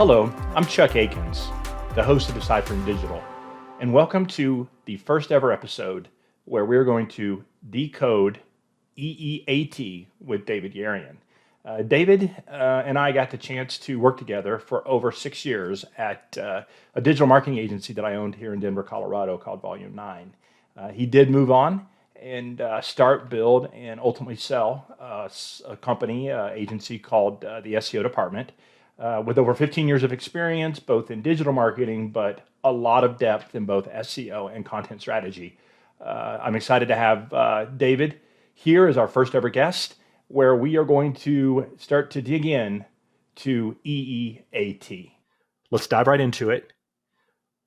Hello, I'm Chuck Aikens, the host of Deciphering Digital, and welcome to the first ever episode where we're going to decode EEAT with David Yarian. David and I got the chance to work together for over 6 years at a digital marketing agency that I owned here in Denver, Colorado called Volume 9. He did move on and start, build, and ultimately sell a company, agency called the SEO department. With over 15 years of experience, both in digital marketing, but a lot of depth in both SEO and content strategy. I'm excited to have David here as our first ever guest, where we are going to start to dig in to EEAT. Let's dive right into it.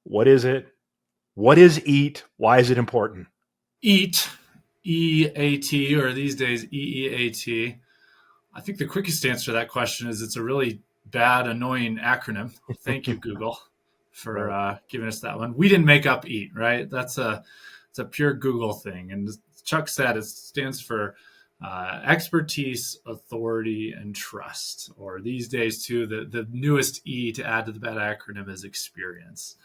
What is it? What is EAT? Why is it important? EAT, E-A-T, or these days E-E-A-T. I think the quickest answer to that question is it's a really bad, annoying acronym. Thank you, Google, for giving us that one. We didn't make up EAT, right? It's a pure Google thing. And as Chuck said, it stands for expertise, authority, and trust. Or these days, too, the newest E to add to the bad acronym is experience.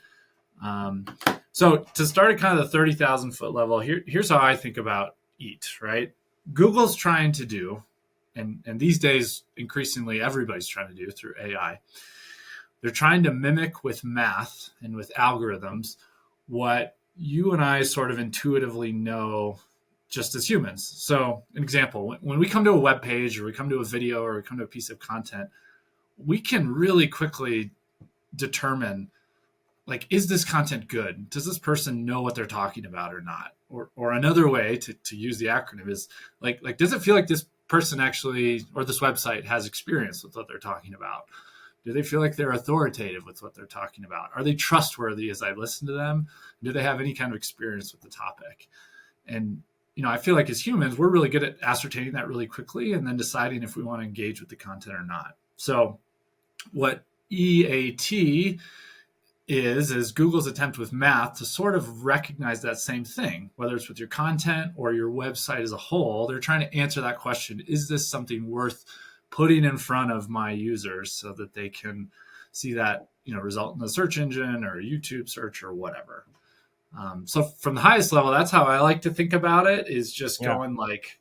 So to start at kind of the 30,000 foot level, here's how I think about EAT, right? Google's trying to do, and these days, increasingly, everybody's trying to do through AI. They're trying to mimic with math and with algorithms what you and I sort of intuitively know just as humans. So an example, when we come to a web page or we come to a video or we come to a piece of content, we can really quickly determine, like, is this content good? Does this person know what they're talking about or not? Or another way to use the acronym is like, does it feel like this person actually, or this website has experience with what they're talking about? Do they feel like they're authoritative with what they're talking about? Are they trustworthy as I listen to them? Do they have any kind of experience with the topic? And, I feel like as humans, we're really good at ascertaining that really quickly and then deciding if we want to engage with the content or not. So what EAT is Google's attempt with math to sort of recognize that same thing, whether it's with your content or your website as a whole. They're trying to answer that question. Is this something worth putting in front of my users so that they can see that, result in the search engine or YouTube search or whatever? So from the highest level, that's how I like to think about it, is just going like,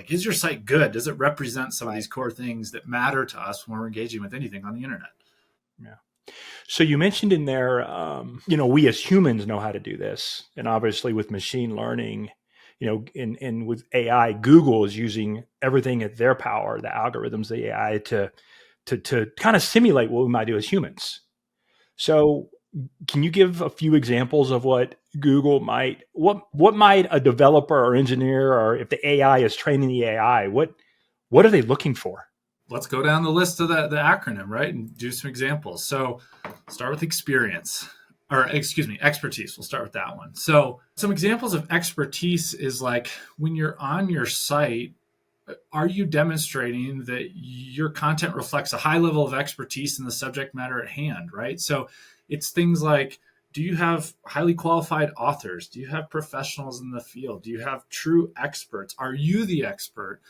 is your site good? Does it represent some of these core things that matter to us when we're engaging with anything on the internet? Yeah. So you mentioned in there, we as humans know how to do this. And obviously with machine learning, and with AI, Google is using everything at their power, the algorithms, the AI to kind of simulate what we might do as humans. So can you give a few examples of what Google might, what might a developer or engineer, or if the AI is training the AI, what are they looking for? Let's go down the list of the acronym, right? And do some examples. So start with expertise. We'll start with that one. So some examples of expertise is like when you're on your site, are you demonstrating that your content reflects a high level of expertise in the subject matter at hand, right? So it's things like, do you have highly qualified authors? Do you have professionals in the field? Do you have true experts? Are you the expert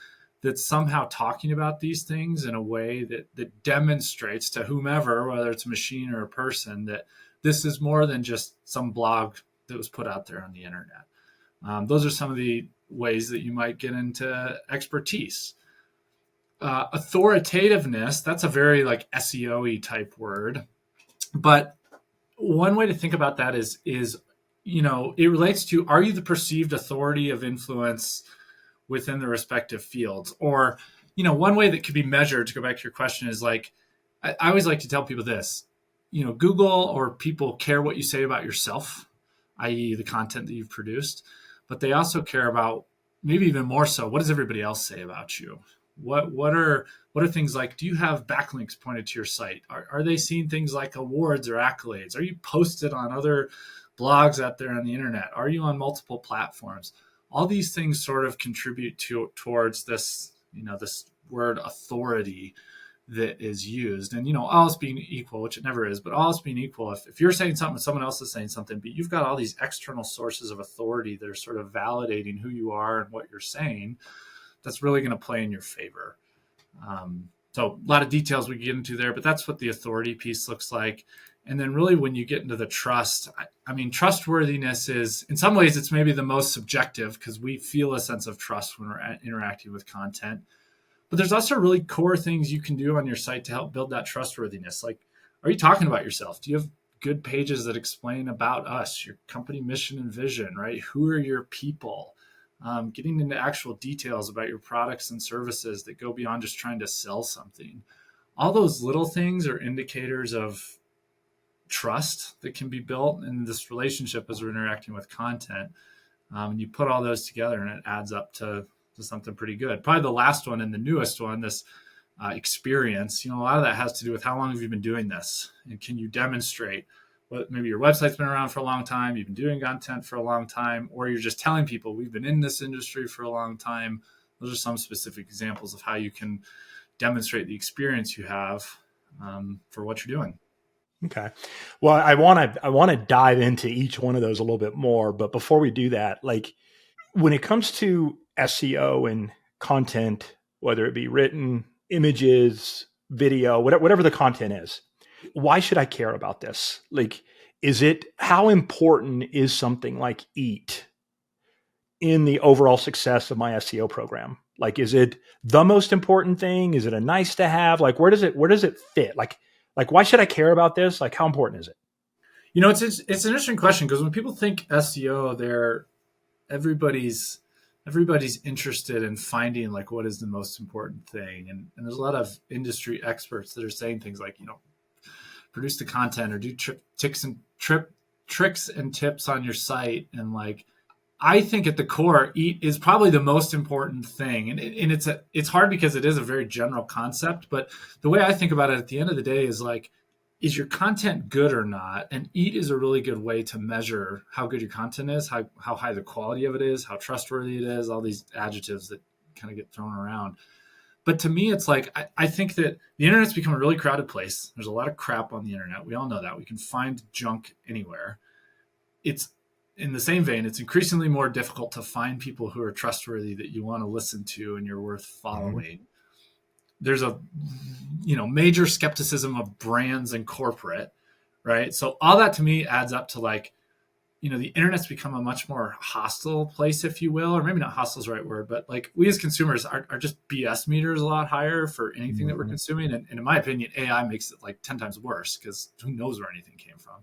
that's somehow talking about these things in a way that demonstrates to whomever, whether it's a machine or a person, that this is more than just some blog that was put out there on the internet? Those are some of the ways that you might get into expertise. Authoritativeness, that's a very like SEO-y type word. But one way to think about that is it relates to, are you the perceived authority of influence within the respective fields? Or, one way that could be measured, to go back to your question, is like, I always like to tell people this, Google or people care what you say about yourself, i.e. the content that you've produced, but they also care about, maybe even more so, what does everybody else say about you? What are things like, do you have backlinks pointed to your site? Are they seeing things like awards or accolades? Are you posted on other blogs out there on the internet? Are you on multiple platforms? All these things sort of contribute towards this, this word authority that is used. And, all else being equal, which it never is, but all else being equal, if you're saying something, someone else is saying something, but you've got all these external sources of authority that are sort of validating who you are and what you're saying, that's really going to play in your favor. So a lot of details we can get into there, but that's what the authority piece looks like. And then really when you get into the trust, I mean, trustworthiness is, in some ways, it's maybe the most subjective because we feel a sense of trust when we're interacting with content. But there's also really core things you can do on your site to help build that trustworthiness. Like, are you talking about yourself? Do you have good pages that explain about us, your company mission and vision, right? Who are your people? Getting into actual details about your products and services that go beyond just trying to sell something. All those little things are indicators of trust that can be built in this relationship as we're interacting with content. And you put all those together and it adds up to something pretty good. Probably the last one and the newest one, this experience, a lot of that has to do with how long have you been doing this? And can you demonstrate what maybe your website's been around for a long time, you've been doing content for a long time, or you're just telling people we've been in this industry for a long time. Those are some specific examples of how you can demonstrate the experience you have for what you're doing. Okay. Well, I want to dive into each one of those a little bit more, but before we do that, like when it comes to SEO and content, whether it be written, images, video, whatever the content is, why should I care about this? Like, how important is something like EAT in the overall success of my SEO program? Like, is it the most important thing? Is it a nice to have? Like, where does it fit? Like, why should I care about this? Like, how important is it? It's an interesting question because when people think SEO, everybody's interested in finding like what is the most important thing, and there's a lot of industry experts that are saying things like produce the content or do tricks and tips on your site, and like I think at the core, EAT is probably the most important thing, and it's hard because it is a very general concept. But the way I think about it at the end of the day is like, is your content good or not? And EAT is a really good way to measure how good your content is, how high the quality of it is, how trustworthy it is, all these adjectives that kind of get thrown around. But to me, it's like, I think that the internet's become a really crowded place. There's a lot of crap on the internet. We all know that. We can find junk anywhere. It's in the same vein, it's increasingly more difficult to find people who are trustworthy that you want to listen to and you're worth following. Mm-hmm. There's a major skepticism of brands and corporate, right? So all that to me adds up to like, the internet's become a much more hostile place, if you will, or maybe not hostile is the right word, but like we as consumers are just BS meters a lot higher for anything that we're consuming. And in my opinion, AI makes it like 10 times worse because who knows where anything came from.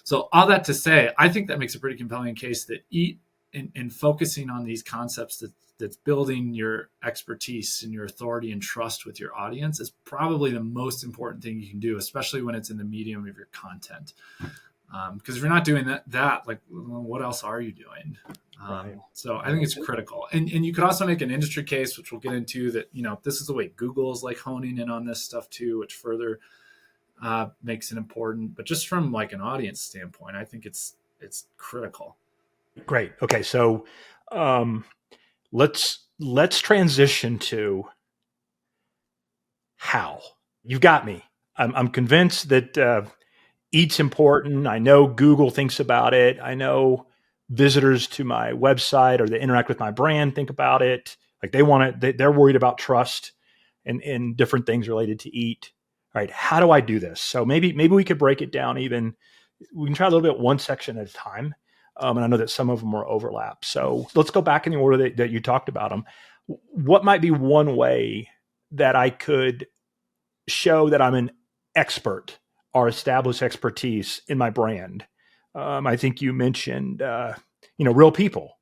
So all that to say, I think that makes a pretty compelling case that EAT in focusing on these concepts that's building your expertise and your authority and trust with your audience is probably the most important thing you can do, especially when it's in the medium of your content. Because if you're not doing that, like, what else are you doing? Right. So I think it's critical. And you could also make an industry case, which we'll get into, that, this is the way Google is like honing in on this stuff too, which further makes it important. But just from like an audience standpoint, I think it's critical. Great. Okay. So let's transition to how. You've got me. I'm convinced that EAT's important. I know Google thinks about it. I know visitors to my website or that interact with my brand think about it. Like they're worried about trust and different things related to EAT. All right, how do I do this? So maybe we could break it down even. We can try a little bit one section at a time. And I know that some of them are overlap. So let's go back in the order that you talked about them. What might be one way that I could show that I'm an expert or establish expertise in my brand? I think you mentioned, real people.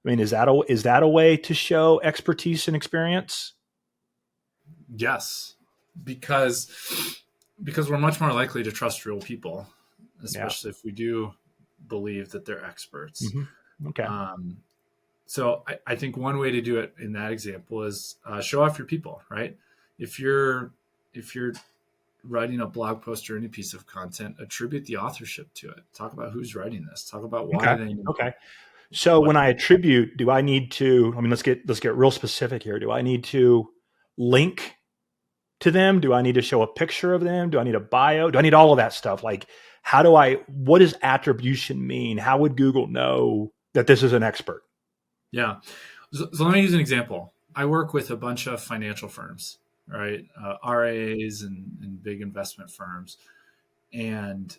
I mean, is that a way to show expertise and experience? Yes, because we're much more likely to trust real people, especially if we do believe that they're experts. Mm-hmm. Okay. So I think one way to do it in that example is show off your people, right? If you're writing a blog post or any piece of content, attribute the authorship to it. Talk about who's writing this. Talk about why they. Okay. So when I attribute, do I need to? I mean, let's get real specific here. Do I need to link to them? Do I need to show a picture of them? Do I need a bio? Do I need all of that stuff? Like, what does attribution mean? How would Google know that this is an expert? Yeah. So let me use an example. I work with a bunch of financial firms. right? RAs and big investment firms, and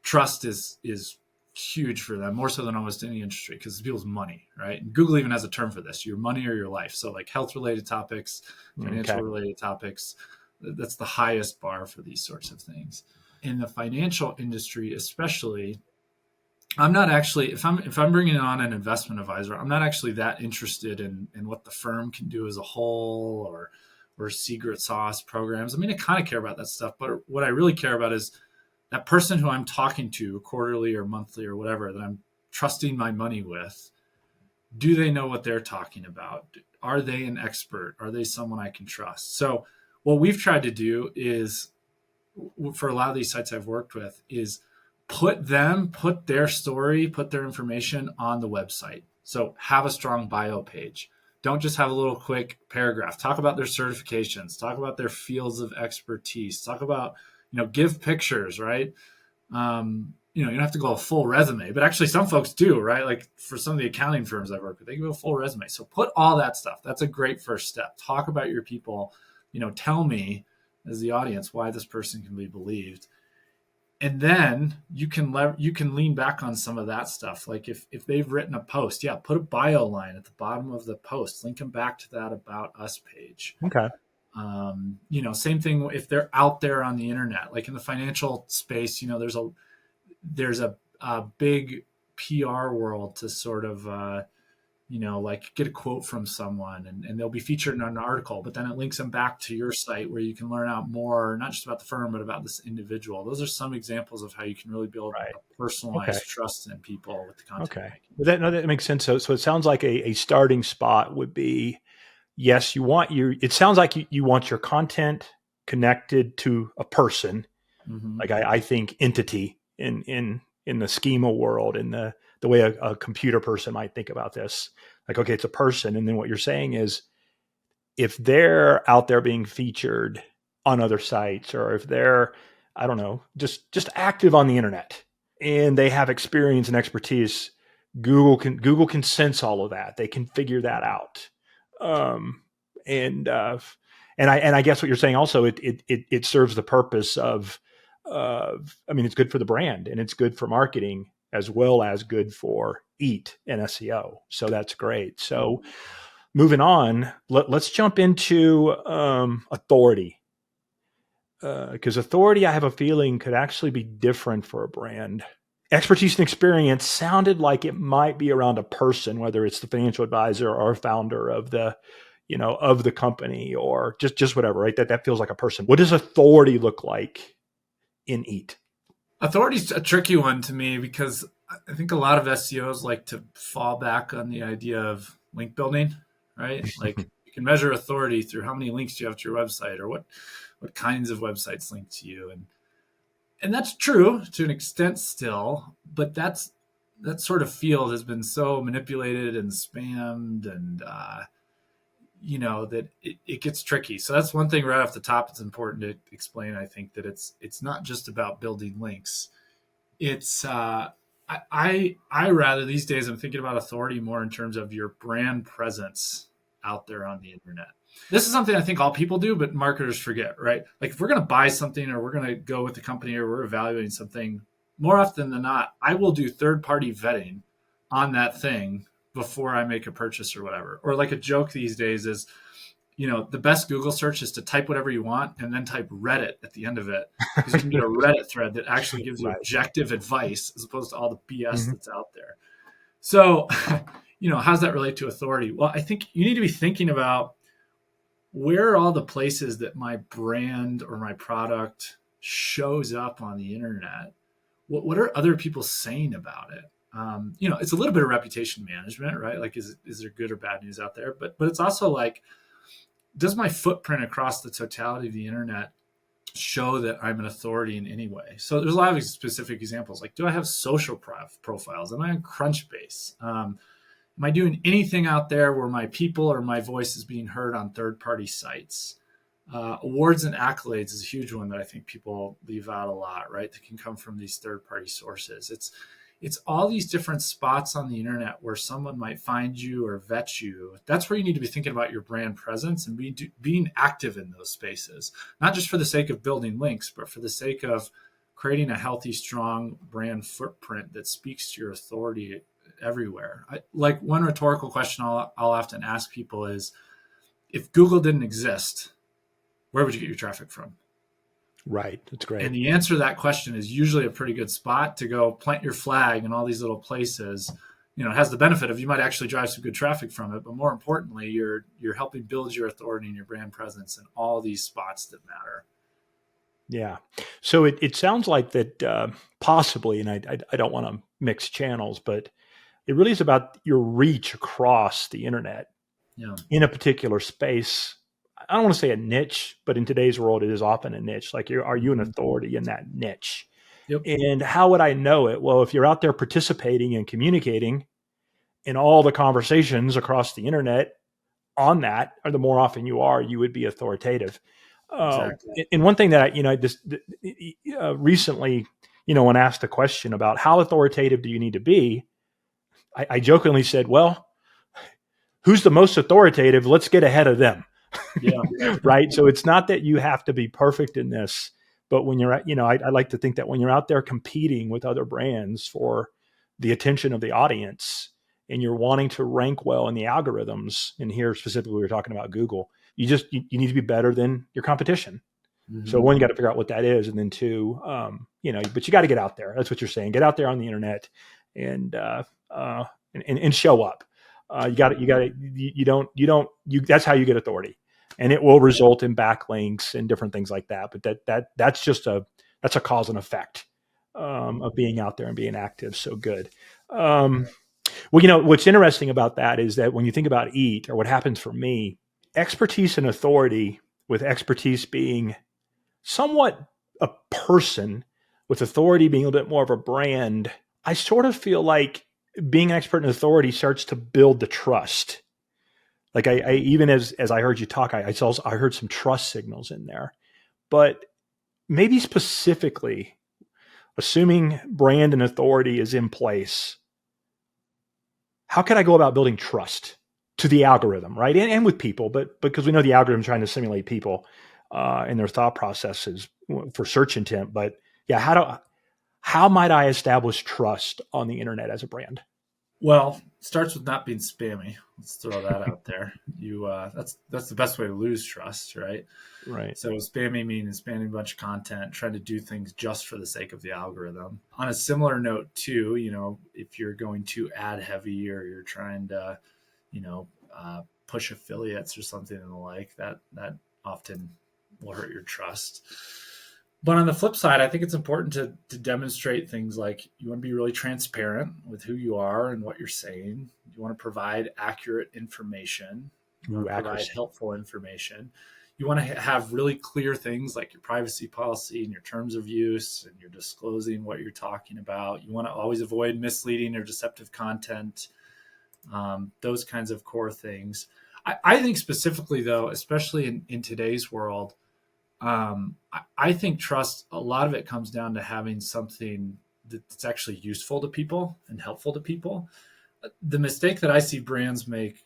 trust is huge for them, more so than almost any industry, because it's people's money, right? And Google even has a term for this: your money or your life. So like health related topics, financial Okay. related topics, that's the highest bar for these sorts of things. In the financial industry, especially, I'm not actually, if I'm bringing on an investment advisor, I'm not actually that interested in what the firm can do as a whole, or secret sauce programs. I mean, I kind of care about that stuff, but what I really care about is that person who I'm talking to quarterly or monthly or whatever, that I'm trusting my money with. Do they know what they're talking about? Are they an expert? Are they someone I can trust? So what we've tried to do is, for a lot of these sites I've worked with, is put their story, put their information on the website. So have a strong bio page. Don't just have a little quick paragraph. Talk about their certifications, talk about their fields of expertise, talk about, give pictures, right? You don't have to go a full resume, but actually some folks do, right? Like for some of the accounting firms I've worked with, they give a full resume. So put all that stuff. That's a great first step. Talk about your people, tell me as the audience why this person can be believed. And then you can lean back on some of that stuff. Like if they've written a post, yeah, put a bio line at the bottom of the post, link them back to that About Us page. Okay. Same thing if they're out there on the internet, like in the financial space, there's a big PR world to sort of, like get a quote from someone, and they'll be featured in an article, but then it links them back to your site where you can learn out more, not just about the firm, but about this individual. Those are some examples of how you can really build Right. a personalized trust in people with the content. Okay. That makes sense. So it sounds like a starting spot would be, yes, it sounds like you want your content connected to a person. Mm-hmm. Like I think entity in the schema world, in the way a computer person might think about this. Like, okay, it's a person. And then what you're saying is, if they're out there being featured on other sites, or if they're, I don't know, just active on the internet and they have experience and expertise, Google can sense all of that. They can figure that out. Um, and I guess what you're saying also, it serves the purpose of, I mean, it's good for the brand and it's good for marketing as well as good for EAT and SEO. So that's great. So moving on, let's jump into authority, because authority, I have a feeling, could actually be different for a brand. Expertise and experience sounded like it might be around a person, whether it's the financial advisor or founder of the company, or just whatever, right? That feels like a person. What does authority look like in EAT? Authority's a tricky one to me, because I think a lot of SEOs like to fall back on the idea of link building, right? Like you can measure authority through how many links you have to your website, or what kinds of websites link to you. And that's true to an extent still, but that sort of field has been so manipulated and spammed, and that it gets tricky. So that's one thing right off the top. It's important to explain, I think, that it's not just about building links. It's I rather, these days, I'm thinking about authority more in terms of your brand presence out there on the internet. This is something I think all people do, but marketers forget, right? Like if we're going to buy something, or we're going to go with the company, or we're evaluating something, more often than not, I will do third-party vetting on that thing before I make a purchase or whatever. Or like a joke these days is, the best Google search is to type whatever you want and then type Reddit at the end of it, because you can get a Reddit thread that actually gives you Right. objective advice as opposed to all the BS Mm-hmm. that's out there. So, how does that relate to authority? Well, I think you need to be thinking about, where are all the places that my brand or my product shows up on the internet? What are other people saying about it? It's a little bit of reputation management, right? Like, is there good or bad news out there? But it's also like, does my footprint across the totality of the internet show that I'm an authority in any way? So there's a lot of specific examples. Like, do I have social profiles? Am I on Crunchbase? Am I doing anything out there where my people or my voice is being heard on third-party sites? Awards and accolades is a huge one that I think people leave out a lot, right? That can come from these third-party sources. It's all these different spots on the internet where someone might find you or vet you. That's where you need to be thinking about your brand presence and being active in those spaces, not just for the sake of building links, but for the sake of creating a healthy, strong brand footprint that speaks to your authority everywhere. Like one rhetorical question I'll often ask people is, if Google didn't exist, where would you get your traffic from? Right. That's great. And the answer to that question is usually a pretty good spot to go plant your flag in all these little places. It has the benefit of you might actually drive some good traffic from it, but more importantly, you're helping build your authority and your brand presence in all these spots that matter. Yeah. So it sounds like that possibly, and I don't want to mix channels, but it really is about your reach across the internet in a particular space. I don't want to say a niche, but in today's world, it is often a niche. Like, are you an authority in that niche? Yep. And how would I know it? Well, if you're out there participating and communicating in all the conversations across the internet on that, or the more often you are, you would be authoritative. Exactly. And one thing that recently, when asked a question about how authoritative do you need to be, I jokingly said, well, who's the most authoritative? Let's get ahead of them. Yeah. Right. So it's not that you have to be perfect in this, but when you're I like to think that when you're out there competing with other brands for the attention of the audience and you're wanting to rank well in the algorithms, and here specifically we were talking about Google, you need to be better than your competition. Mm-hmm. So one, you got to figure out what that is. And then two, but you got to get out there. That's what you're saying. Get out there on the internet and show up. That's how you get authority, and it will result in backlinks and different things like that. But that's a cause and effect of being out there and being active. So good. Well, what's interesting about that is that when you think about EAT, or what happens for me, expertise and authority, with expertise being somewhat a person, with authority being a little bit more of a brand, I sort of feel like being an expert in authority starts to build the trust. Like I even as I heard you talk, I heard some trust signals in there. But maybe specifically, assuming brand and authority is in place, how can I go about building trust to the algorithm, right? And with people, but because we know the algorithm is trying to simulate people and their thought processes for search intent. But yeah, how might I establish trust on the internet as a brand? Well, it starts with not being spammy. Let's throw that out there. That's the best way to lose trust, right? Right. So spammy means spamming a bunch of content, trying to do things just for the sake of the algorithm. On a similar note too, if you're going to ad heavy or you're trying to, push affiliates or something and the like, that often will hurt your trust. But on the flip side, I think it's important to demonstrate things like you want to be really transparent with who you are and what you're saying. You want to provide accurate information. You want to provide helpful information. You want to have really clear things like your privacy policy and your terms of use, and you're disclosing what you're talking about. You want to always avoid misleading or deceptive content, those kinds of core things. I think specifically, though, especially in today's world, I think trust, a lot of it comes down to having something that's actually useful to people and helpful to people. The mistake that I see brands make,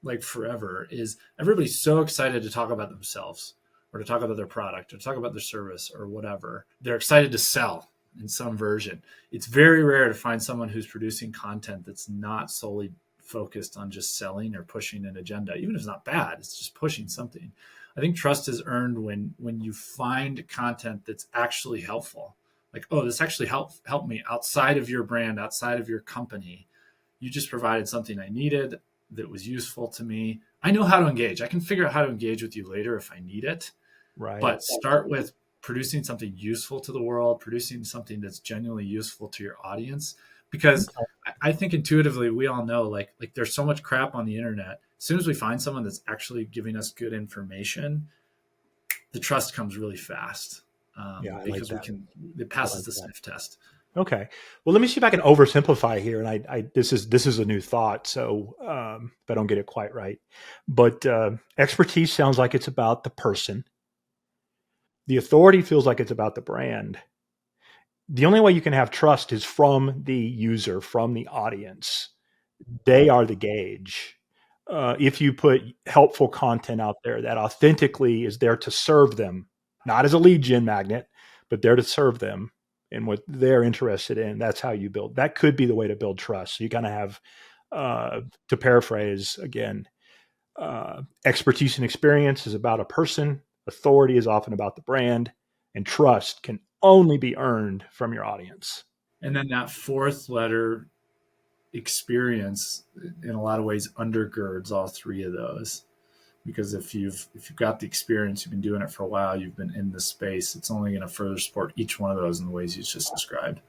like forever, is everybody's so excited to talk about themselves or to talk about their product or to talk about their service or whatever. They're excited to sell in some version. It's very rare to find someone who's producing content that's not solely focused on just selling or pushing an agenda. Even if it's not bad, it's just pushing something. I think trust is earned when you find content that's actually helpful. Like, oh, this actually helped me outside of your brand, outside of your company. You just provided something I needed that was useful to me. I know how to engage. I can figure out how to engage with you later if I need it. Right. But start with producing something useful to the world, producing something that's genuinely useful to your audience. Because I think intuitively we all know like there's so much crap on the internet. As soon as we find someone that's actually giving us good information, the trust comes really fast. Because it passes the sniff test. Okay. Well, let me see if I can oversimplify here. And this is a new thought. So if I don't get it quite right, but expertise sounds like it's about the person. The authority feels like it's about the brand. the only way you can have trust is from the user, from the audience. They are the gauge. If you put helpful content out there that authentically is there to serve them, not as a lead gen magnet, but there to serve them and what they're interested in, that's how you build. That could be the way to build trust. So you kind of have, to paraphrase again, expertise and experience is about a person, authority is often about the brand, and trust can only be earned from your audience. And then that fourth letter, experience, in a lot of ways undergirds all three of those, because if you've got the experience, you've been doing it for a while, you've been in the space, it's only going to further support each one of those in the ways you just described.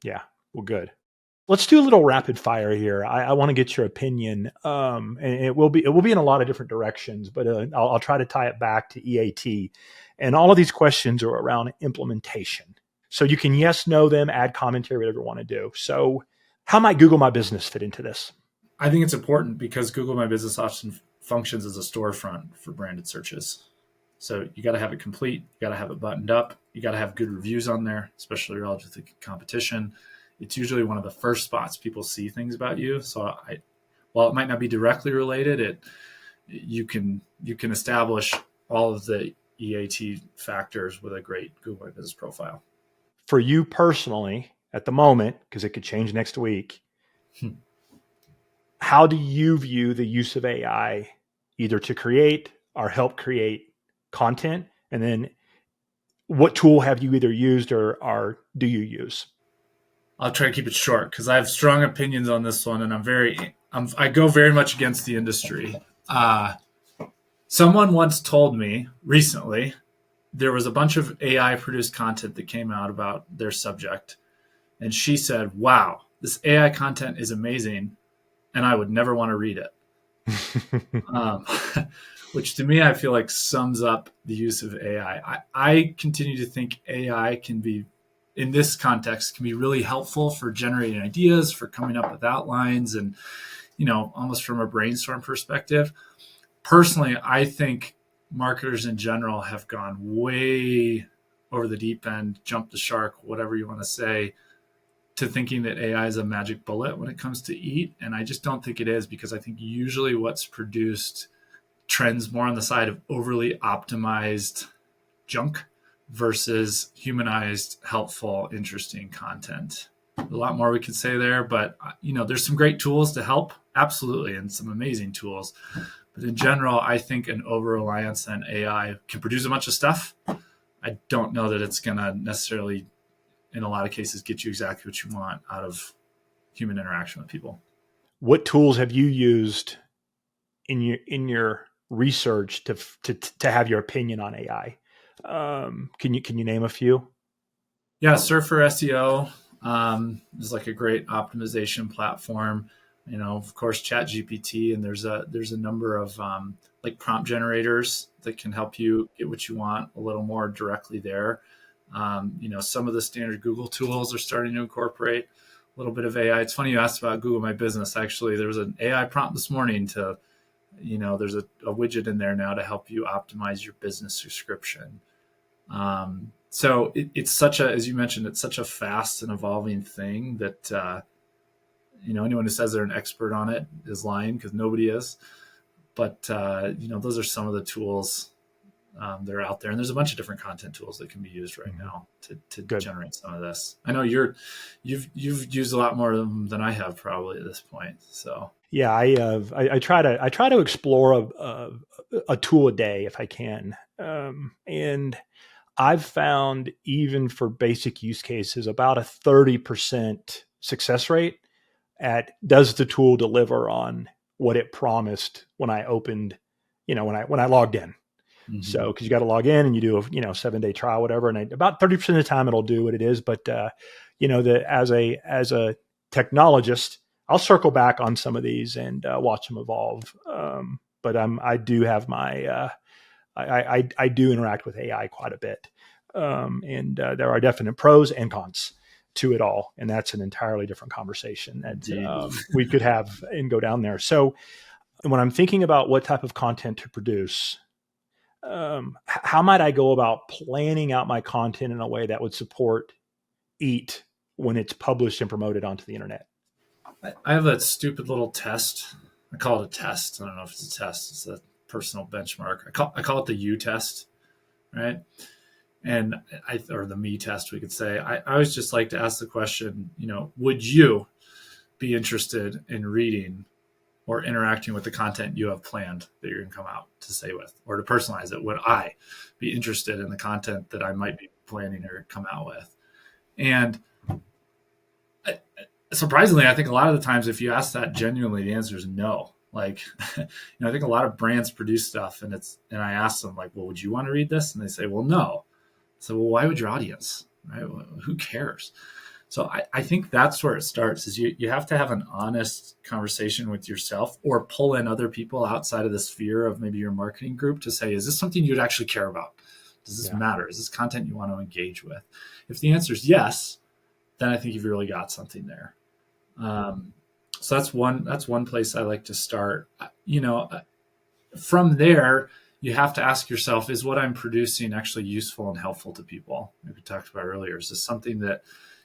Yeah, well, good. Let's do a little rapid fire here. I want to get your opinion, and it will be in a lot of different directions, but I'll try to tie it back to EAT. And all of these questions are around implementation. So you can yes, no them, add commentary, whatever you want to do. So how might Google My Business fit into this? I think it's important because Google My Business often functions as a storefront for branded searches. So you got to have it complete. You got to have it buttoned up. You got to have good reviews on there, especially relative to competition. It's usually one of the first spots people see things about you. So while it might not be directly related, you can establish all of the EAT factors with a great Google My Business profile. For you personally, at the moment, because it could change next week, how do you view the use of AI either to create or help create content? And then what tool have you either used or do you use? I'll try to keep it short because I have strong opinions on this one, and I go very much against the industry. Someone once told me recently there was a bunch of AI produced content that came out about their subject, and she said, "Wow, this AI content is amazing, and I would never want to read it." Which to me, I feel like sums up the use of AI. I continue to think AI can be, in this context, can be really helpful for generating ideas, for coming up with outlines, and almost from a brainstorm perspective. Personally, I think marketers in general have gone way over the deep end, jumped the shark, whatever you want to say, to thinking that AI is a magic bullet when it comes to eat. And I just don't think it is, because I think usually what's produced trends more on the side of overly optimized junk versus humanized, helpful, interesting content. A lot more we could say there, but there's some great tools to help, absolutely, and some amazing tools. But in general, I think an over-reliance on AI can produce a bunch of stuff. I don't know that it's going to necessarily, in a lot of cases, get you exactly what you want out of human interaction with people. What tools have you used in your research to have your opinion on AI? Can you name a few? Yeah, Surfer SEO is like a great optimization platform. Of course, ChatGPT, and there's a number of like prompt generators that can help you get what you want a little more directly there. Some of the standard Google tools are starting to incorporate a little bit of AI. It's funny you asked about Google My Business. Actually, there was an AI prompt this morning to, there's a widget in there now to help you optimize your business subscription. So it's such a, as you mentioned, it's such a fast and evolving thing that, anyone who says they're an expert on it is lying, because nobody is. But, those are some of the tools that are out there. And there's a bunch of different content tools that can be used right now to generate some of this. I know you've used a lot more of them than I have probably at this point. So yeah, I try to explore a tool a day if I can. And I've found, even for basic use cases, about a 30% success rate at does the tool deliver on what it promised when I opened, when I logged in. Mm-hmm. So, because you got to log in and you do a 7-day trial, whatever, and about 30% of the time it'll do what it is. But as a technologist, I'll circle back on some of these and watch them evolve. But I do have my I do interact with AI quite a bit, and there are definite pros and cons to it all, and that's an entirely different conversation that we could have and go down there. So, when I'm thinking about what type of content to produce, how might I go about planning out my content in a way that would support eat when it's published and promoted onto the internet? I have a stupid little test. I call it a test. I don't know if it's a test. It's a personal benchmark. I call it the U test, right? And or the me test, we could say. I always just like to ask the question, would you be interested in reading or interacting with the content you have planned that you're going to come out to say with? Or to personalize it, would I be interested in the content that I might be planning or come out with? And surprisingly, I think a lot of the times, if you ask that genuinely, the answer is no. Like, I think a lot of brands produce stuff, and I ask them, like, well, would you want to read this? And they say, well, no. So, well, why would your audience? Right? Well, who cares? So I think that's where it starts, is you have to have an honest conversation with yourself, or pull in other people outside of the sphere of maybe your marketing group to say, is this something you'd actually care about? Does this matter? Is this content you want to engage with? If the answer is yes, then I think you've really got something there. So that's one place I like to start. From there, you have to ask yourself, is what I'm producing actually useful and helpful to people? Like we talked about earlier, is this something that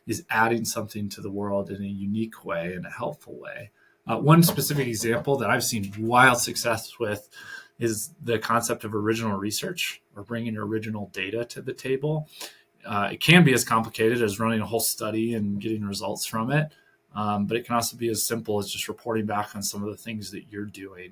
is adding something to the world in a unique way, in a helpful way? One specific example that I've seen wild success with is the concept of original research, or bringing original data to the table. It can be as complicated as running a whole study and getting results from it. But it can also be as simple as just reporting back on some of the things that you're doing,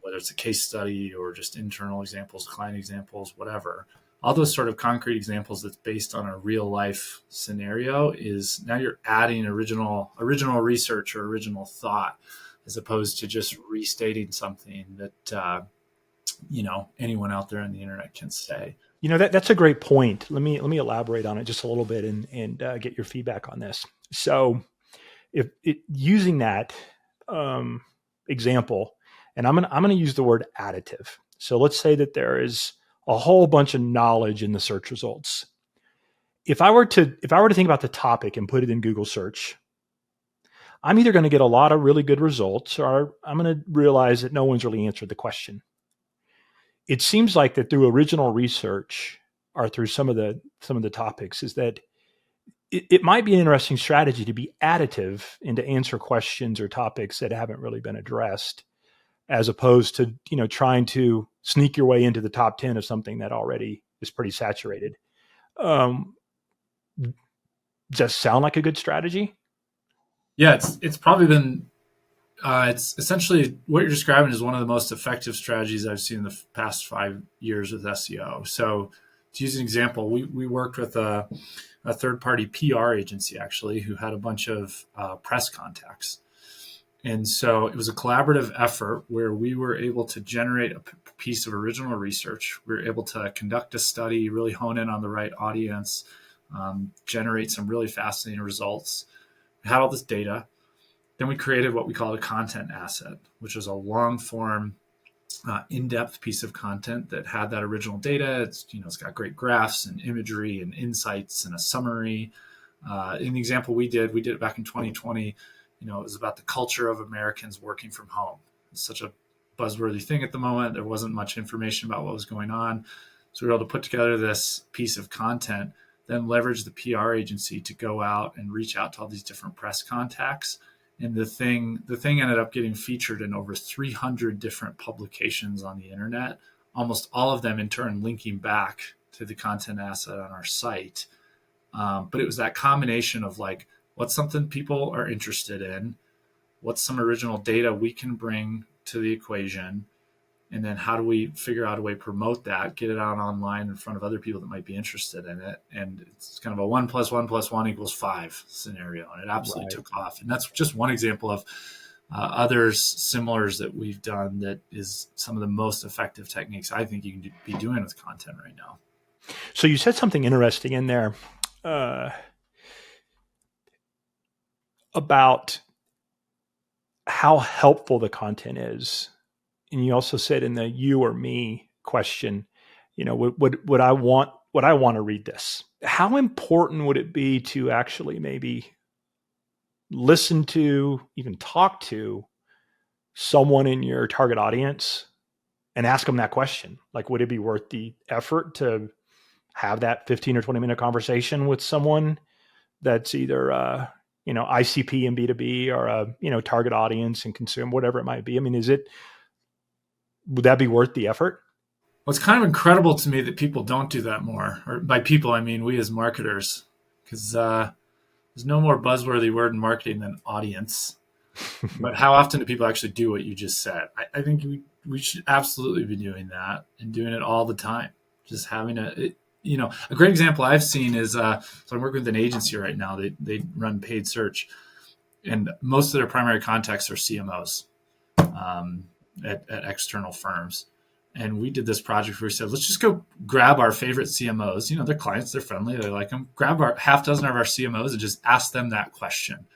whether it's a case study or just internal examples, client examples, whatever. All those sort of concrete examples that's based on a real life scenario is now you're adding original research or original thought, as opposed to just restating something that anyone out there on the internet can say. That's a great point. Let me elaborate on it just a little bit and get your feedback on this. So, using that example, and I'm gonna use the word additive. So let's say that there is a whole bunch of knowledge in the search results. If I were to think about the topic and put it in Google search, I'm either going to get a lot of really good results, or I'm going to realize that no one's really answered the question. It seems like that through original research, or through some of the topics, is that it might be an interesting strategy to be additive and to answer questions or topics that haven't really been addressed, as opposed to trying to sneak your way into the top 10 of something that already is pretty saturated. Does that sound like a good strategy? Yeah, it's probably been. It's essentially what you're describing is one of the most effective strategies I've seen in the past 5 years with SEO. So, to use an example, we worked with a third-party PR agency, actually, who had a bunch of press contacts. And so it was a collaborative effort where we were able to generate a piece of original research. We were able to conduct a study, really hone in on the right audience, generate some really fascinating results. We had all this data. Then we created what we call a content asset, which is a long-form, in-depth piece of content that had that original data. It's got great graphs and imagery and insights and a summary. In the example we did it back in 2020. It was about the culture of Americans working from home. It's such a buzzworthy thing at the moment. There wasn't much information about what was going on. So we were able to put together this piece of content, then leverage the PR agency to go out and reach out to all these different press contacts. And the thing ended up getting featured in over 300 different publications on the internet, almost all of them in turn linking back to the content asset on our site. But it was that combination of like, what's something people are interested in? What's some original data we can bring to the equation? And then how do we figure out a way to promote that, get it out online in front of other people that might be interested in it? And it's kind of a 1 + 1 + 1 = 5 scenario. And it absolutely took off. And that's just one example of others similars that we've done that is some of the most effective techniques I think you can be doing with content right now. So you said something interesting in there about how helpful the content is. And you also said in the you or me question, would I want to read this? How important would it be to actually maybe listen to, even talk to someone in your target audience and ask them that question? Like, would it be worth the effort to have that 15 or 20 minute conversation with someone that's either ICP and B2B or a target audience and consume, whatever it might be? I mean, would that be worth the effort? Well, it's kind of incredible to me that people don't do that more. Or by people, I mean we as marketers, because there's no more buzzworthy word in marketing than audience. But how often do people actually do what you just said? I think we should absolutely be doing that and doing it all the time. Just having a great example I've seen is, so I'm working with an agency right now. They run paid search, and most of their primary contacts are CMOs at external firms. And we did this project where we said, let's just go grab our favorite CMOs. They're clients, they're friendly, they like them. Grab our half dozen of our CMOs and just ask them that question.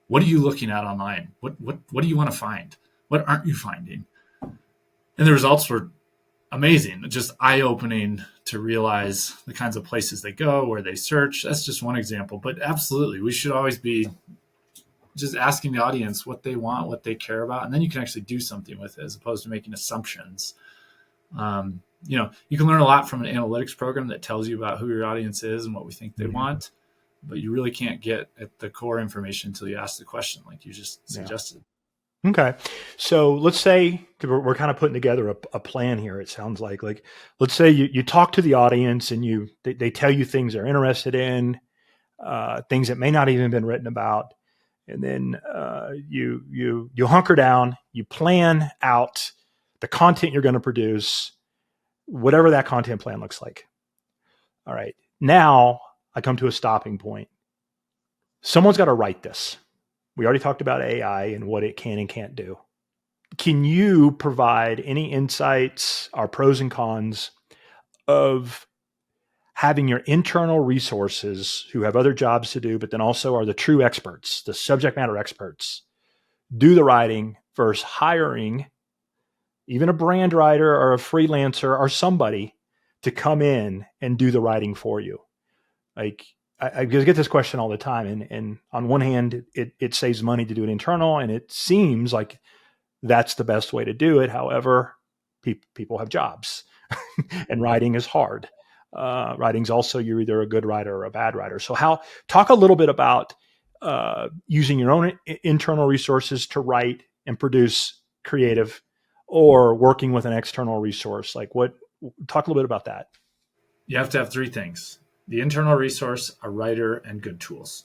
What are you looking at online? What do you want to find? What aren't you finding? And the results were amazing, just eye-opening to realize the kinds of places they go, where they search. That's just one example. But absolutely, we should always be just asking the audience what they want, what they care about, and then you can actually do something with it as opposed to making assumptions. You can learn a lot from an analytics program that tells you about who your audience is and what we think they want, but you really can't get at the core information until you ask the question, like you just suggested. Okay. So let's say we're kind of putting together a plan here. It sounds like let's say you talk to the audience and they tell you things they're interested in, things that may not even been written about. And then you hunker down, you plan out the content you're going to produce, whatever that content plan looks like. All right. Now I come to a stopping point. Someone's got to write this. We already talked about AI and what it can and can't do. Can you provide any insights or pros and cons of having your internal resources who have other jobs to do, but then also are the true experts, the subject matter experts, do the writing versus hiring even a brand writer or a freelancer or somebody to come in and do the writing for you? Like, I get this question all the time. And on one hand, it saves money to do it internal, and it seems like that's the best way to do it. However, people have jobs and writing is hard. Writing's also, you're either a good writer or a bad writer. So talk a little bit about using your own internal resources to write and produce creative, or working with an external resource. Talk a little bit about that. You have to have three things: the internal resource, a writer, and good tools.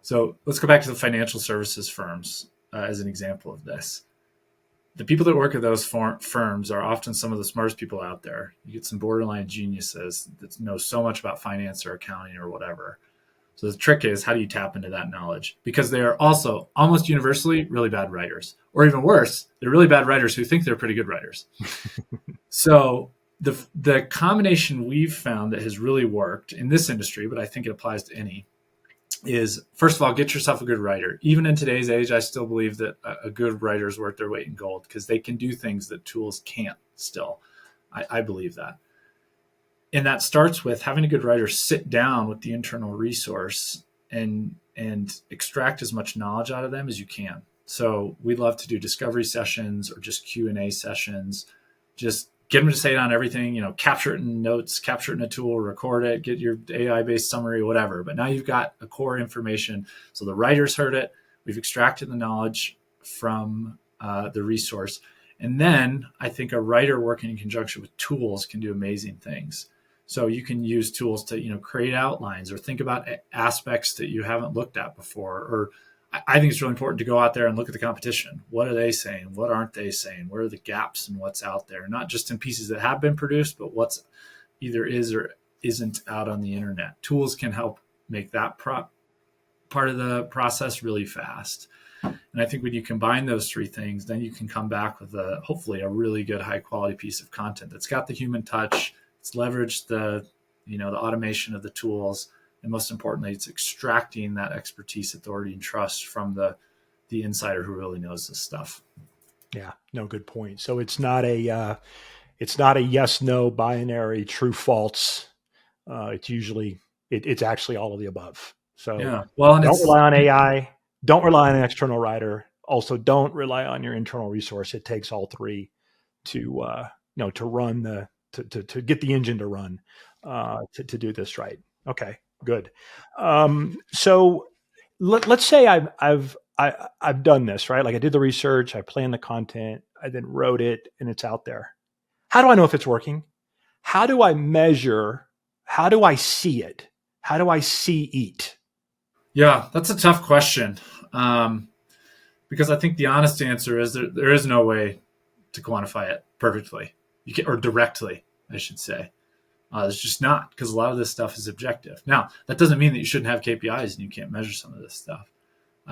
So let's go back to the financial services firms as an example of this. The people that work at those firms are often some of the smartest people out there. You get some borderline geniuses that know so much about finance or accounting or whatever. So the trick is, how do you tap into that knowledge? Because they are also almost universally really bad writers, or even worse, they're really bad writers who think they're pretty good writers. So the combination we've found that has really worked in this industry, but I think it applies to any, is, first of all, get yourself a good writer. Even in today's age, I still believe that a good writer is worth their weight in gold, because they can do things that tools can't still. I believe that. And that starts with having a good writer sit down with the internal resource and extract as much knowledge out of them as you can. So we love to do discovery sessions or just Q&A sessions. Just get them to say it on everything, capture it in notes, capture it in a tool, record it, get your AI-based summary, whatever. But now you've got a core information. So the writers heard it. We've extracted the knowledge from the resource. And then I think a writer working in conjunction with tools can do amazing things. So you can use tools to, create outlines or think about aspects that you haven't looked at before. Or I think it's really important to go out there and look at the competition. What are they saying? What aren't they saying? Where are the gaps in what's out there? Not just in pieces that have been produced, but what's either is or isn't out on the internet. Tools can help make that part of the process really fast. And I think when you combine those three things, then you can come back with hopefully a really good, high quality piece of content that's got the human touch. It's leveraged the automation of the tools, and most importantly, it's extracting that expertise, authority, and trust from the insider who really knows this stuff. Yeah, no, good point. So it's not a yes, no binary, true, false. It's actually all of the above. So yeah, well, don't rely on AI. Don't rely on an external writer. Also, don't rely on your internal resource. It takes all three to run to get the engine to run, to do this right. Okay. Good. So let's say I've done this, right? Like I did the research, I planned the content, I then wrote it, and it's out there. How do I know if it's working? How do I measure? How do I see it? How do I see it? Yeah, that's a tough question. Because I think the honest answer is there is no way to quantify it perfectly, or directly, I should say. It's just not, because a lot of this stuff is objective. Now, that doesn't mean that you shouldn't have KPIs and you can't measure some of this stuff,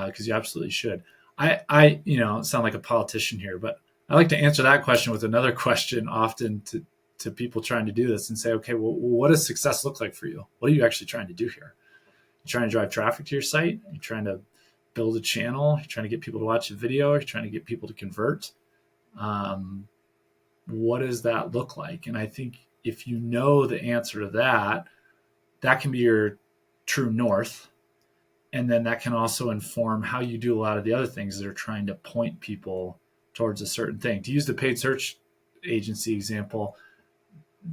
because you absolutely should. I sound like a politician here, but I like to answer that question with another question often to people trying to do this and say, okay, well, what does success look like for you? What are you actually trying to do here? You're trying to drive traffic to your site? You're trying to build a channel? You're trying to get people to watch a video? You're trying to get people to convert? What does that look like? And I think if you know the answer to that, that can be your true north. And then that can also inform how you do a lot of the other things that are trying to point people towards a certain thing. To use the paid search agency example,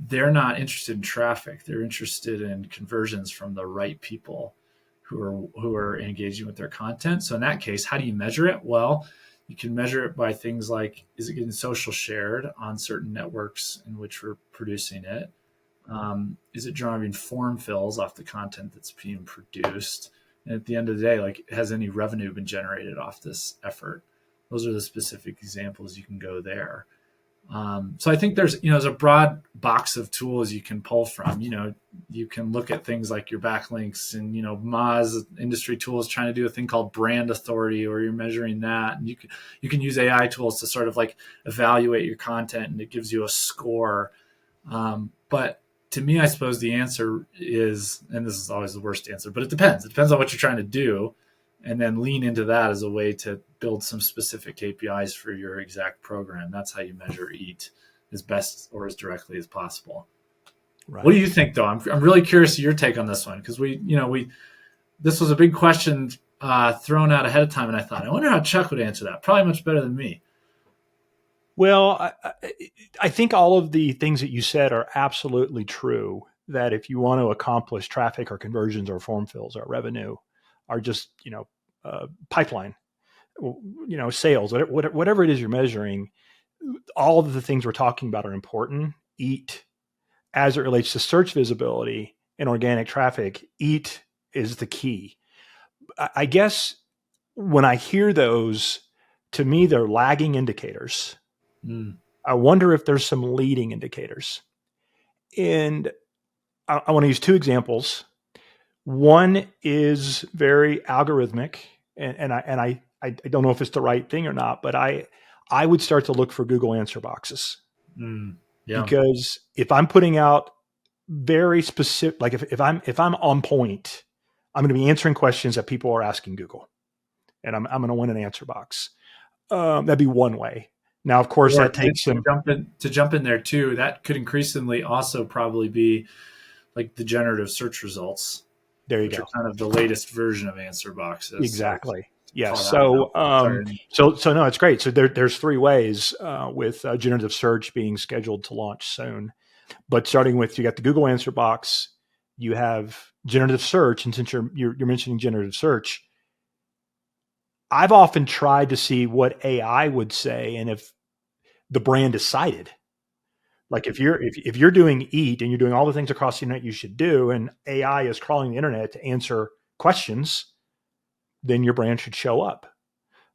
they're not interested in traffic. They're interested in conversions from the right people who are engaging with their content. So in that case, how do you measure it? Well, you can measure it by things like, is it getting social shared on certain networks in which we're producing it? Is it driving form fills off the content that's being produced? And at the end of the day, like, has any revenue been generated off this effort? Those are the specific examples you can go there. So I think there's a broad box of tools you can pull from. You can look at things like your backlinks, and Moz industry tools trying to do a thing called brand authority, or you're measuring that, and you can use AI tools to sort of like evaluate your content, and it gives you a score. But to me, I suppose the answer is, and this is always the worst answer, but it depends. It depends on what you're trying to do, and then lean into that as a way to build some specific KPIs for your exact program. That's how you measure EAT as best or as directly as possible. Right. What do you think, though? I'm really curious of your take on this one, because this was a big question thrown out ahead of time, and I thought, I wonder how Chuck would answer that. Probably much better than me. Well, I think all of the things that you said are absolutely true, that if you want to accomplish traffic or conversions or form fills or revenue, are just, pipeline, sales, whatever it is you're measuring, all of the things we're talking about are important. EAT, as it relates to search visibility and organic traffic, EAT is the key. I guess when I hear those, to me, they're lagging indicators. I wonder if there's some leading indicators. And I want to use two examples. One is very algorithmic, and I don't know if it's the right thing or not, but I would start to look for Google answer boxes. Yeah. Because if I'm putting out very specific, like if I'm on point, I'm going to be answering questions that people are asking Google, and I'm going to win an answer box. That'd be one way. Now, of course, that takes some to jump in there too. That could increasingly also probably be like the generative search results. There you go. Are kind of the latest version of answer boxes. Exactly. Yeah. So no, it's great. So there's three ways with generative search being scheduled to launch soon. But starting with, you got the Google answer box, you have generative search, and since you're mentioning generative search, I've often tried to see what AI would say, and if the brand decided, like if you're doing EAT and you're doing all the things across the internet you should do, and AI is crawling the internet to answer questions, then your brand should show up.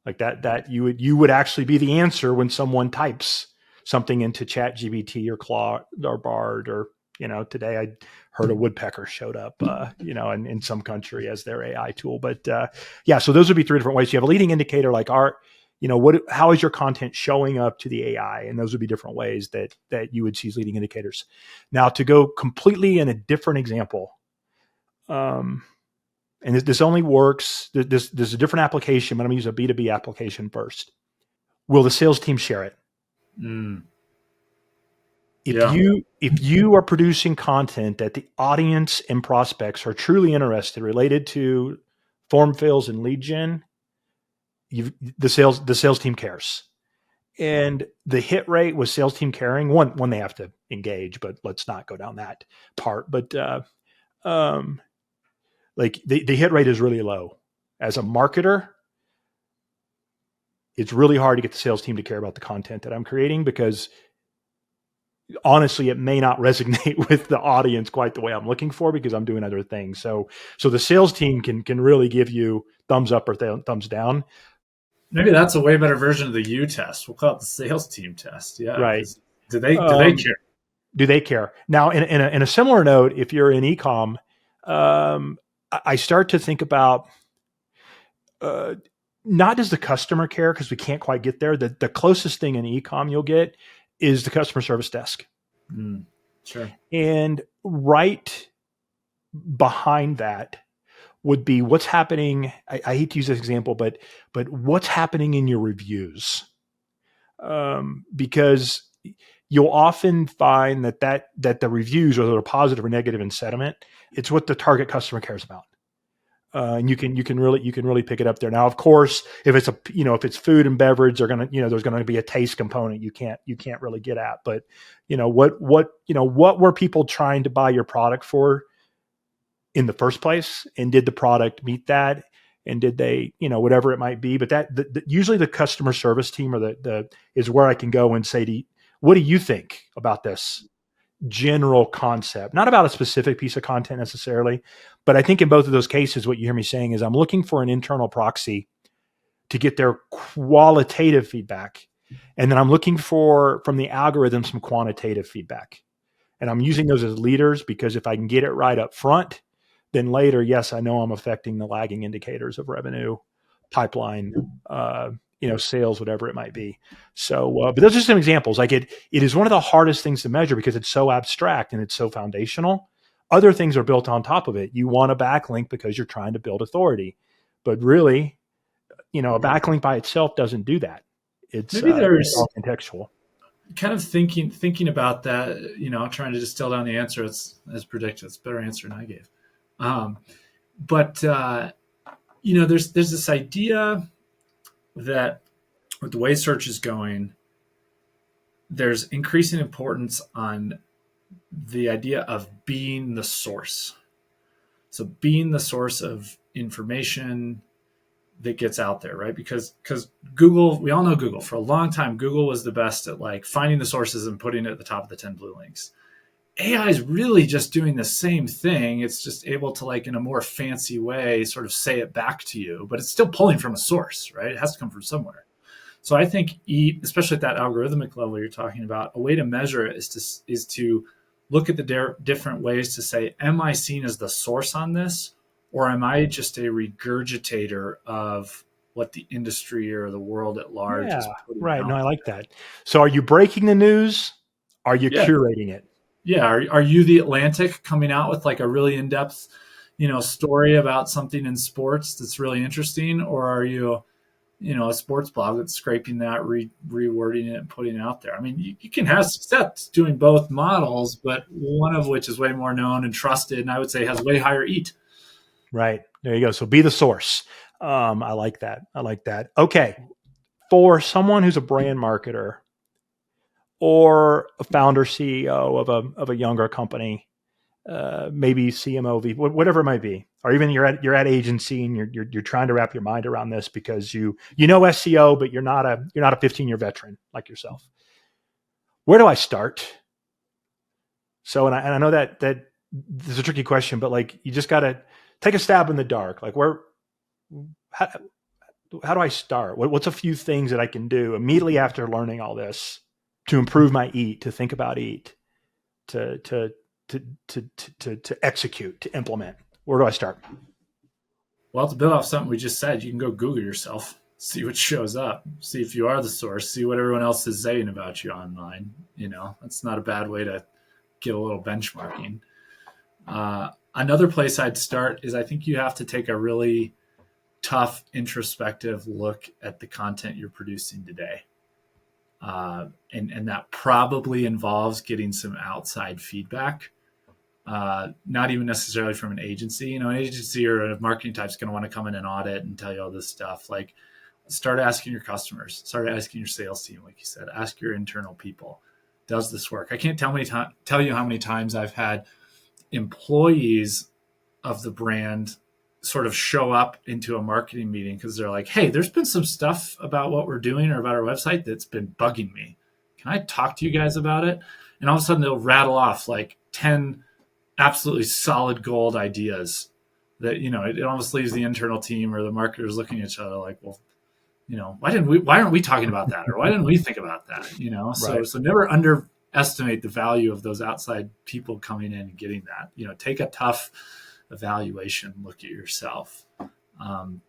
Like that you would actually be the answer when someone types something into ChatGPT or Claude or Bard, or today I heard a woodpecker showed up, in some country as their AI tool. But so those would be three different ways. You have a leading indicator like how is your content showing up to the AI? And those would be different ways that you would see as leading indicators. Now, to go completely in a different example, and this only works, this is a different application, but I'm going to use a B2B application first. Will the sales team share it? If you are producing content that the audience and prospects are truly interested, related to form fills and lead gen, the sales team cares. And the hit rate with sales team caring, one they have to engage, but let's not go down that part. But like the hit rate is really low. As a marketer, it's really hard to get the sales team to care about the content that I'm creating, because honestly, it may not resonate with the audience quite the way I'm looking for, because I'm doing other things. So the sales team can really give you thumbs up or thumbs down. Maybe that's a way better version of the U test. We'll call it the sales team test. Yeah. Right. Do they care? Do they care? Now, in a similar note, if you're in e-com, I start to think about, not does the customer care, because we can't quite get there. The closest thing in e-com you'll get is the customer service desk. Sure. And right behind that would be what's happening. I hate to use this example, but what's happening in your reviews, because you'll often find that the reviews, whether they're positive or negative in sentiment, it's what the target customer cares about. And you can really pick it up there. Now, of course, if it's food and beverage, there's going to be a taste component you can't really get at. But what were people trying to buy your product for in the first place, and did the product meet that? And did they, whatever it might be? But usually the customer service team or is where I can go and say, what do you think about this general concept? Not about a specific piece of content necessarily, but I think in both of those cases, what you hear me saying is I'm looking for an internal proxy to get their qualitative feedback. And then I'm looking for, from the algorithm, some quantitative feedback. And I'm using those as leaders, because if I can get it right up front, then later, yes, I know I'm affecting the lagging indicators of revenue, pipeline, sales, whatever it might be. So, but those are some examples. Like it is one of the hardest things to measure, because it's so abstract and it's so foundational. Other things are built on top of it. You want a backlink because you're trying to build authority, but really, a backlink by itself doesn't do that. It's maybe there's all contextual. Kind of thinking about that, trying to distill down the answer. It's as predicted. It's a better answer than I gave. But there's this idea that with the way search is going, there's increasing importance on the idea of being the source. So being the source of information that gets out there, right? Because Google, we all know Google. For a long time, Google was the best at like finding the sources and putting it at the top of the 10 blue links. AI is really just doing the same thing. It's just able to, like, in a more fancy way, sort of say it back to you, but it's still pulling from a source, right? It has to come from somewhere. So I think, especially at that algorithmic level you're talking about, a way to measure it is to look at the different ways to say, am I seen as the source on this, or am I just a regurgitator of what the industry or the world at large is putting right. out? No, I like that. So are you breaking the news? Are you curating it? Yeah. Are you the Atlantic coming out with like a really in-depth, story about something in sports that's really interesting? Or are you, a sports blog that's scraping that, rewording it and putting it out there? I mean, you can have success doing both models, but one of which is way more known and trusted, and I would say has way higher EAT. Right. There you go. So be the source. I like that. Okay. For someone who's a brand marketer or a founder, CEO of a younger company, maybe CMO, whatever it might be, or even you're at agency and you're trying to wrap your mind around this because you know SEO, but you're not a 15-year veteran like yourself. Where do I start? So, and I know that this is a tricky question, but like you just got to take a stab in the dark. Like how do I start? What's a few things that I can do immediately after learning all this to improve my EAT, to think about EAT, to execute, to implement? Where do I start? Well, to build off something we just said, you can go Google yourself, see what shows up, see if you are the source, see what everyone else is saying about you online. That's not a bad way to get a little benchmarking. Another place I'd start is I think you have to take a really tough introspective look at the content you're producing today. And that probably involves getting some outside feedback, not even necessarily from an agency. An agency or a marketing type is going to want to come in and audit and tell you all this stuff. Like, start asking your customers, start asking your sales team, like you said, ask your internal people, does this work? I can't tell you how many times I've had employees of the brand sort of show up into a marketing meeting because they're like, hey, there's been some stuff about what we're doing or about our website that's been bugging me. Can I talk to you guys about it? And all of a sudden they'll rattle off like 10 absolutely solid gold ideas that, it almost leaves the internal team or the marketers looking at each other like, well, why aren't we talking about that? Or why didn't we think about that? So never underestimate the value of those outside people coming in and getting that. Take a tough evaluation, look at yourself.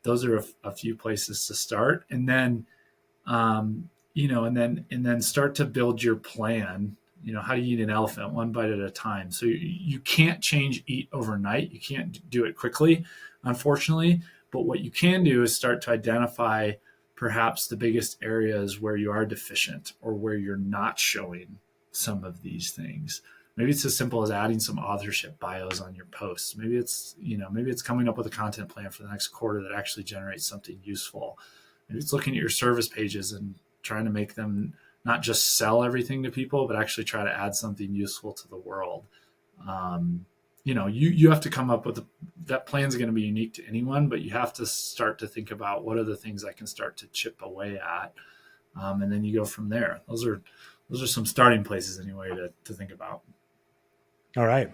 Those are a few places to start. And then, and then start to build your plan. How do you eat an elephant? One bite at a time. So you can't eat overnight. You can't do it quickly, unfortunately. But what you can do is start to identify perhaps the biggest areas where you are deficient or where you're not showing some of these things. Maybe it's as simple as adding some authorship bios on your posts. Maybe it's coming up with a content plan for the next quarter that actually generates something useful. Maybe it's looking at your service pages and trying to make them not just sell everything to people, but actually try to add something useful to the world. You have to come up with that plan's going to be unique to anyone, but you have to start to think about what are the things I can start to chip away at. And then you go from there. Those are some starting places anyway to think about. All right,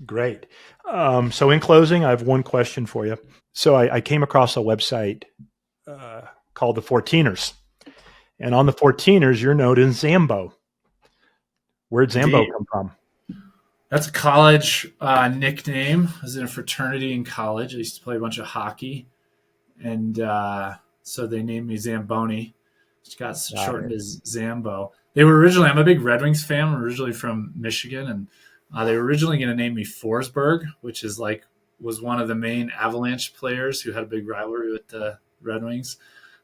great. So in closing, I have one question for you. So I came across a website called the 14ers. And on the 14ers, you're known as Zambo. Where'd Zambo Indeed. come from? That's a college nickname. I was in a fraternity in college. I used to play a bunch of hockey. And so they named me Zamboni, which got shortened as Zambo. They were originally, I'm a big Red Wings fan. I'm originally from Michigan. And they were originally going to name me Forsberg, which was one of the main Avalanche players who had a big rivalry with the Red Wings.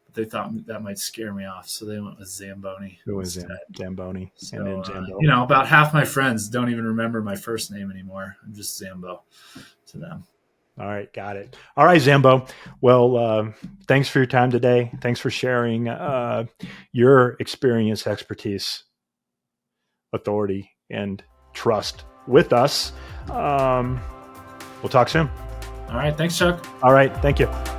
But they thought that might scare me off, so they went with Zamboni. Who was Zamboni? So, and then Zambo. About half my friends don't even remember my first name anymore. I'm just Zambo to them. All right, got it. All right, Zambo. Well, thanks for your time today. Thanks for sharing your experience, expertise, authority, and trust with us. We'll talk soon. All right. Thanks, Chuck. All right. Thank you.